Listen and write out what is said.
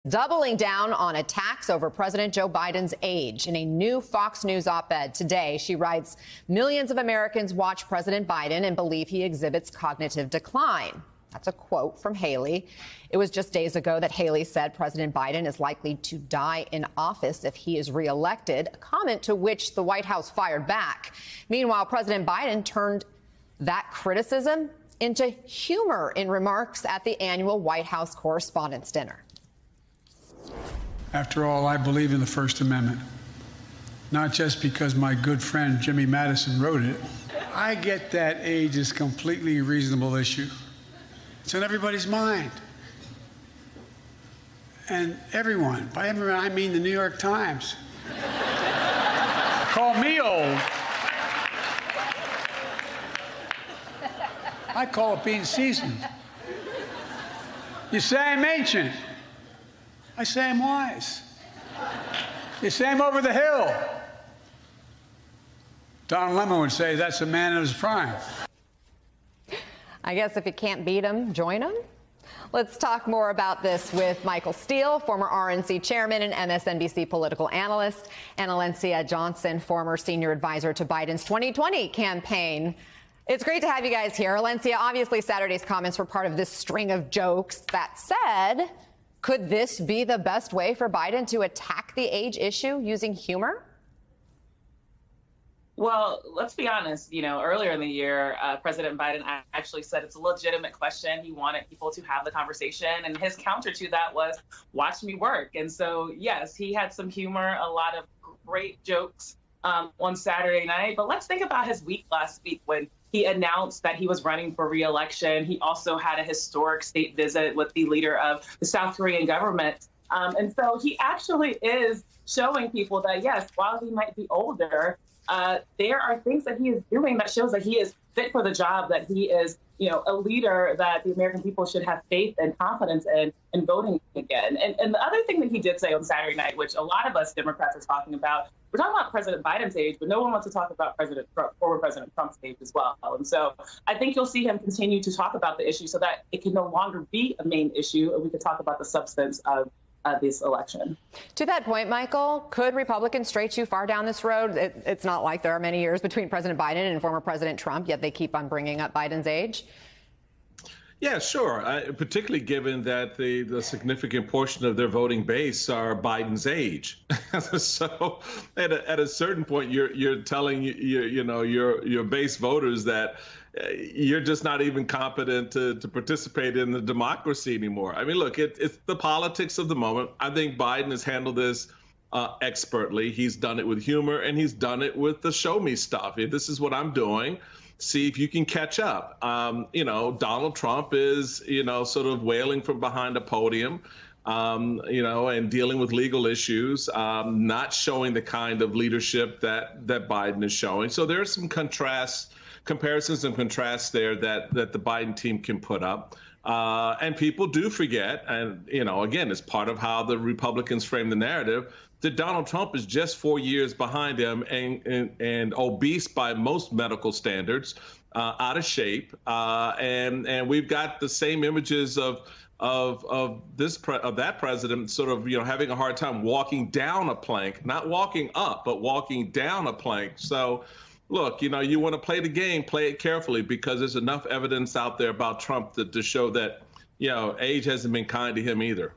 Doubling down on attacks over President Joe Biden's age. In a new Fox News op-ed today, she writes, millions of Americans watch President Biden and believe he exhibits cognitive decline. That's a quote from Haley. It was just days ago that Haley said President Biden is likely to die in office if he is reelected, a comment to which the White House fired back. Meanwhile, President Biden turned that criticism into humor in remarks at the annual White House Correspondents' Dinner. After all, I believe in the First Amendment, not just because my good friend Jimmy Madison wrote it. I get that age is a completely reasonable issue. It's on everybody's mind. And everyone, by everyone I mean the New York Times, call me old. I call it being seasoned. You say I'm ancient. I say I'm wise. You say I'm over the hill. Don Lemon would say that's a man in his prime. I guess if you can't beat him, join him. Let's talk more about this with Michael Steele, former RNC chairman and MSNBC political analyst, and Alencia Johnson, former senior advisor to Biden's 2020 campaign. It's great to have you guys here. Alencia, obviously Saturday's comments were part of this string of jokes. That said, could this be the best way for Biden to attack the age issue, using humor? Well, let's be honest, earlier in the year, President Biden actually said it's a legitimate question. He wanted people to have the conversation. And his counter to that was, watch me work. And so, yes, he had some humor, a lot of great jokes on Saturday night. But let's think about his week last week when he announced that he was running for re-election. He also had a historic state visit with the leader of the South Korean government. And so he actually is showing people that, yes, while he might be older, there are things that he is doing that shows that he is fit for the job, that he is, a leader that the American people should have faith and confidence in voting again. And the other thing that he did say on Saturday night, which a lot of us Democrats are talking about, we're talking about President Biden's age, but no one wants to talk about former President Trump's age as well. And so I think you'll see him continue to talk about the issue so that it can no longer be a main issue, and we can talk about the substance of this election. To that point, Michael, could Republicans stray too far down this road? It's not like there are many years between President Biden and former President Trump, yet they keep on bringing up Biden's age. Yeah, sure. Particularly given that the significant portion of their voting base are Biden's age. So at a certain point, you're telling your base voters that you're just not even competent to participate in the democracy anymore. I mean, look, it's the politics of the moment. I think Biden has handled this expertly. He's done it with humor, and he's done it with the show me stuff. This is what I'm doing. See if you can catch up. Donald Trump is, sort of wailing from behind a podium, and dealing with legal issues, not showing the kind of leadership that Biden is showing. So there are some comparisons and contrasts there that the Biden team can put up. And people do forget, and, again, it's part of how the Republicans frame the narrative, that Donald Trump is just 4 years behind him and obese by most medical standards, out of shape. And we've got the same images of that president sort of, having a hard time walking down a plank, not walking up, but walking down a plank. So, look, you want to play the game, play it carefully, because there's enough evidence out there about Trump to show that, age hasn't been kind to him either.